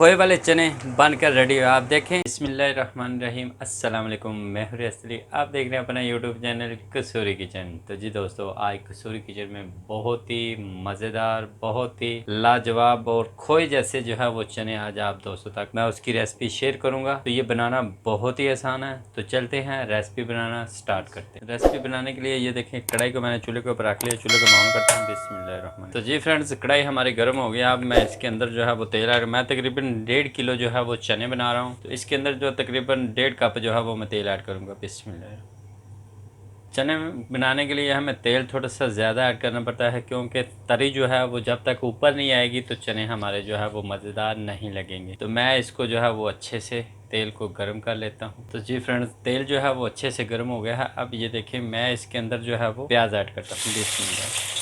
पोहे वाले चने बनकर रेडी हो। आप देखें। बिस्मिल्लाहिर्रहमानिर्रहीम। अस्सलाम वालेकुम। मैं हूं असली। आप देख रहे हैं अपना यूट्यूब चैनल कसूरी किचन। तो जी दोस्तों, आज कसूरी किचन में बहुत ही मज़ेदार, बहुत ही लाजवाब और खोए जैसे जो है वो चने आज आप दोस्तों तक मैं उसकी रेसिपी शेयर करूंगा। तो ये बनाना बहुत ही आसान है। तो चलते हैं रेसिपी बनाना स्टार्ट करते हैं। रेसिपी बनाने के लिए ये देखें, कढ़ाई को मैंने चूल्हे के ऊपर रख लिया। चूल्हे को ऑन करते हैं। बिस्मिल्लाहिर्रहमानिर्रहीम। तो जी फ्रेंड्स, कढ़ाई हमारी गर्म हो गया। अब मैं इसके अंदर जो है वो तेल ऐड, मैं तकरीबन 1.5 किलो जो है वो चने बना रहा हूँ। तो इसके अंदर जो तकरीबन 1.5 कप जो है वो मैं तेल ऐड करूँगा। बिस्मिल्लाह। चने बनाने के लिए हमें तेल थोड़ा सा ज़्यादा ऐड करना पड़ता है, क्योंकि तरी जो है वो जब तक ऊपर नहीं आएगी तो चने हमारे जो है वो मज़ेदार नहीं लगेंगे। तो मैं इसको जो है वो अच्छे से तेल को गर्म कर लेता हूँ। तो जी फ्रेंड्स, तेल जो है वो अच्छे से गर्म हो गया है। अब ये देखिए, मैं इसके अंदर जो है वो प्याज ऐड करता हूँ। बिस्मिल्लाह।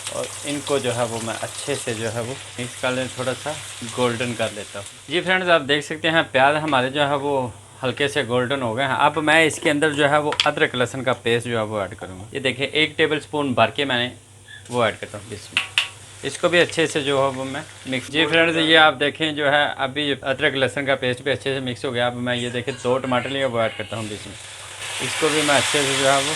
और इनको जो है वो मैं अच्छे से जो है वो मिक्स कर लें, थोड़ा सा गोल्डन कर लेता हूँ। जी फ्रेंड्स, आप देख सकते हैं प्याज हमारे जो है वो हल्के से गोल्डन हो गए हैं। अब मैं इसके अंदर जो है वो अदरक लहसुन का पेस्ट जो है वो ऐड करूँगा। ये देखिए, 1 टेबल स्पून भर के मैंने वो ऐड करता हूँ। इसको भी अच्छे से जो है वो मैं मिक्स। जी फ्रेंड्स, ये आप देखें जो है अभी अदरक लहसुन का पेस्ट भी अच्छे से मिक्स हो गया। अब मैं ये देखें 2 टमाटर लिए वो ऐड करता हूँ बीच में। इसको भी मैं अच्छे से जो है वो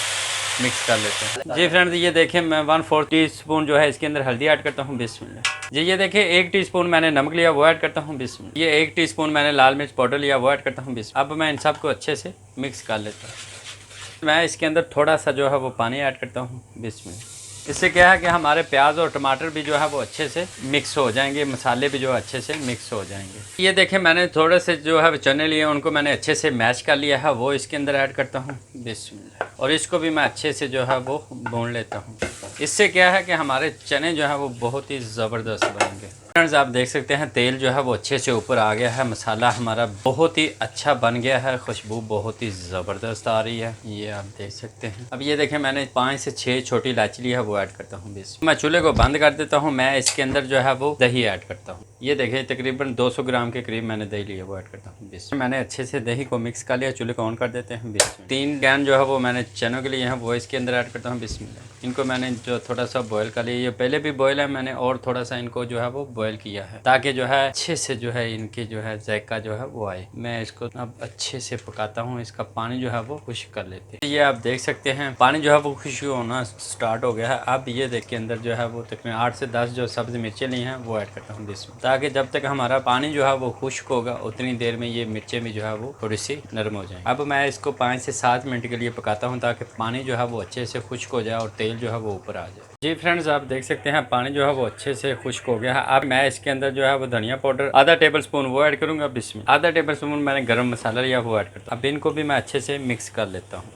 मिक्स कर लेते हैं। जी फ्रेंड्स, ये देखें मैं 1/4 टीस्पून जो है इसके अंदर हल्दी ऐड करता हूँ। बिस्मिल्लाह। जी ये देखें, 1 टीस्पून मैंने नमक लिया वो ऐड करता हूँ। बिस्मिल्लाह। ये 1 टीस्पून मैंने लाल मिर्च पाउडर लिया वो ऐड करता हूँ। बिस्मिल्लाह। अब मैं इन सबको अच्छे से मिक्स कर लेता हूँ। मैं इसके अंदर थोड़ा सा जो है वो पानी ऐड करता हूँ। बिस्मिल्लाह। इससे क्या है कि हमारे प्याज और टमाटर भी जो है वो अच्छे से मिक्स हो जाएंगे, मसाले भी जो अच्छे से मिक्स हो जाएंगे। ये देखें, मैंने थोड़े से जो है चने लिए, उनको मैंने अच्छे से मैश कर लिया है, वो इसके अंदर ऐड करता हूँ। बिस्मिल्लाह। और इसको भी मैं अच्छे से जो है वो भून लेता हूँ। इससे क्या है कि हमारे चने जो है वो बहुत ही ज़बरदस्त बनेंगे। फ्रेंड्स, आप देख सकते हैं तेल जो है वो अच्छे से ऊपर आ गया है, मसाला हमारा बहुत ही अच्छा बन गया है, खुशबू बहुत ही ज़बरदस्त आ रही है, ये आप देख सकते हैं। अब ये देखें, मैंने 5 से 6 छोटी इलायची ली है वो ऐड करता हूँ। मैं चूल्हे को बंद कर देता हूँ। मैं इसके अंदर जो है वो दही ऐड करता हूँ। ये देखें, तकरीबन 200 ग्राम के करीब मैंने दही लिया वो ऐड करता हूँ। मैंने अच्छे से दही को मिक्स कर लिया। चूल्हे को ऑन कर देते हैं। 3 कैन जो है वो मैंने चनों के लिए हैं वो इसके अंदर ऐड करता हूँ। बिस्मिल्लाह। इनको मैंने जो थोड़ा सा बॉयल कर लिया, ये पहले भी बॉयल है मैंने, और थोड़ा सा इनको जो है वो बॉयल किया है ताकि जो है अच्छे से जो है इनकी जो है जायका जो है वो आए। मैं इसको अब अच्छे से पकाता हूँ। इसका पानी जो है वो खुश्क कर लेते हैं। ये आप देख सकते हैं पानी जो है वो खुश्क होना स्टार्ट हो गया है। अब ये देखिए, अंदर जो है वो तकरीबन 8 से 10 जो सब्ज़ मिर्चें ली हैं वो ऐड करता हूँ इसमें, ताकि जब तक हमारा पानी जो है वो खुश्क होगा उतनी देर में ये मिर्चें भी जो है वो थोड़ी सी नरम हो जाएंगी। अब मैं इसको 5 से 7 मिनट के लिए पकाता हूँ ताकि पानी जो है वो अच्छे से खुश्क हो जाए और तेल जो है वो ऊपर आ जाए। जी फ्रेंड्स, आप देख सकते हैं पानी जो है वो अच्छे से खुश्क हो गया है। अब मैं इसके अंदर जो है वो धनिया पाउडर आधा टेबल स्पून वो ऐड करूँगा। बिस्मिल्लाह। आधा टेबल स्पून मैंने गरम मसाला लिया वो ऐड करता हूँ। अब इनको भी मैं अच्छे से मिक्स कर लेता हूँ।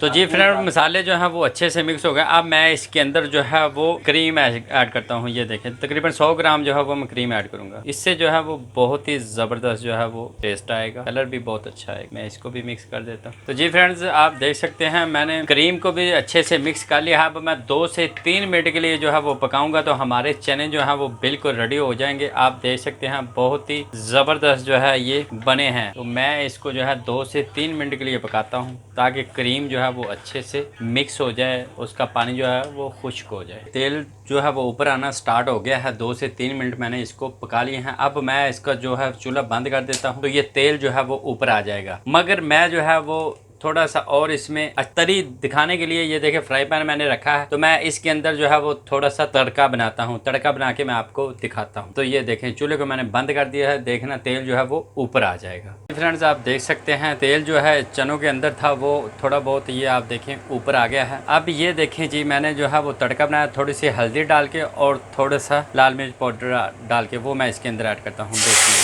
तो जी फ्रेंड, मसाले जो हैं वो अच्छे से मिक्स हो गए। अब मैं इसके अंदर जो है वो क्रीम ऐड करता हूँ। ये देखें, तकरीबन 100 ग्राम जो है वो मैं क्रीम ऐड करूँगा। इससे जो है वो बहुत ही ज़बरदस्त जो है वो टेस्ट आएगा, कलर भी बहुत अच्छा है। मैं इसको भी मिक्स कर देता हूँ। तो जी फ्रेंड्स, आप देख सकते हैं मैंने क्रीम को भी अच्छे से मिक्स कर लिया। अब मैं 2 से 3 मिनट के लिए जो है वो पकाऊंगा तो हमारे चने जो है वो बिल्कुल रेडी हो जाएंगे। आप देख सकते हैं बहुत ही ज़बरदस्त जो है ये बने हैं। तो मैं इसको जो है 2 से 3 मिनट के लिए पकाता हूँ ताकि क्रीम जो है वो अच्छे से मिक्स हो जाए, उसका पानी जो है वो खुश्क हो जाए। तेल जो है वो ऊपर आना स्टार्ट हो गया है। 2 से 3 मिनट मैंने इसको पका लिए हैं। अब मैं इसका जो है चूल्हा बंद कर देता हूँ तो ये तेल जो है वो ऊपर आ जाएगा। मगर मैं जो है वो थोड़ा सा और इसमें तरी दिखाने के लिए, ये देखे फ्राई पैन मैंने रखा है, तो मैं इसके अंदर जो है वो थोड़ा सा तड़का बनाता हूँ। तड़का बना के मैं आपको दिखाता हूँ। तो ये देखें, चूल्हे को मैंने बंद कर दिया है। देखना तेल जो है वो ऊपर आ जाएगा। फ्रेंड्स, आप देख सकते हैं तेल जो है चनों के अंदर था वो थोड़ा बहुत, ये आप देखें ऊपर आ गया है। अब ये देखें जी, मैंने जो है वो तड़का बनाया, थोड़ी सी हल्दी डाल के और थोड़ा सा लाल मिर्च पाउडर डाल के वो मैं इसके अंदर ऐड करता हूँ। देखिए,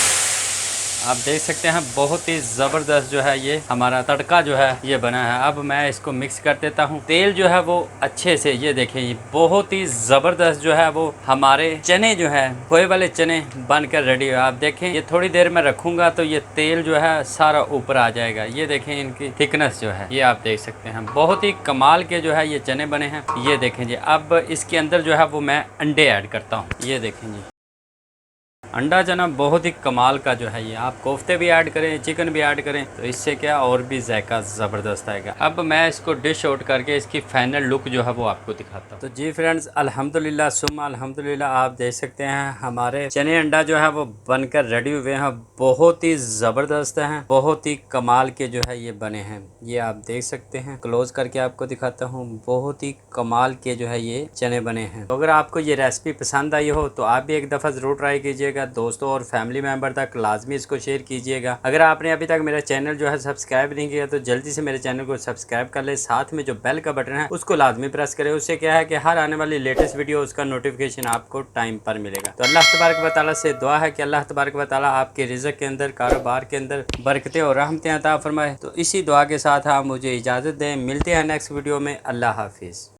आप देख सकते हैं बहुत ही ज़बरदस्त जो है ये हमारा तड़का जो है ये बना है। अब मैं इसको मिक्स कर देता हूँ। तेल जो है वो अच्छे से, ये देखें, ये बहुत ही ज़बरदस्त जो है वो हमारे चने जो है पोहे वाले चने बनकर रेडी है। आप देखें, ये थोड़ी देर में रखूँगा तो ये तेल जो है सारा ऊपर आ जाएगा। ये देखें इनकी थिकनेस जो है, ये आप देख सकते हैं बहुत ही कमाल के जो है ये चने बने हैं। ये देखें जी, अब इसके अंदर जो है वो मैं अंडे ऐड करता हूँ। ये देखें जी, अंडा चना बहुत ही कमाल का जो है ये, आप कोफ्ते भी ऐड करें, चिकन भी ऐड करें तो इससे क्या और भी जायका ज़बरदस्त आएगा। अब मैं इसको डिश आउट करके इसकी फाइनल लुक जो है वो आपको दिखाता हूँ। तो जी फ्रेंड्स, अल्हम्दुलिल्लाह सुम्मा अल्हम्दुलिल्लाह, आप देख सकते हैं हमारे चने अंडा जो है वो बनकर रेडी हुए हैं। बहुत ही ज़बरदस्त हैं, बहुत ही कमाल के जो है ये बने हैं। ये आप देख सकते हैं, क्लोज करके आपको दिखाता हूँ। बहुत ही कमाल के जो है ये चने बने हैं। तो अगर आपको ये रेसिपी पसंद आई हो तो आप भी एक दफ़ा ज़रूर ट्राई कीजिएगा। दोस्तों और फैमिली मेम्बर तक लाजमी इसको शेयर कीजिएगा। अगर आपने अभी तक मेरा चैनल जो है सब्सक्राइब नहीं किया तो जल्दी से मेरे चैनल को सब्सक्राइब कर ले। साथ में जो बेल का बटन है उसको लाजमी प्रेस करें। उससे क्या है कि हर आने वाली लेटेस्ट वीडियो उसका नोटिफिकेशन आपको टाइम पर मिलेगा। तो अल्लाह तबारक व तआला से दुआ है कि अल्लाह तबारक व तआला आपके रिज़्क़ के अंदर, कारोबार के अंदर बरकतें और रहमतें अता फरमाए। तो इसी दुआ के साथ आप मुझे इजाज़त दें। मिलते हैं नेक्स्ट वीडियो में। अल्लाह हाफिज़।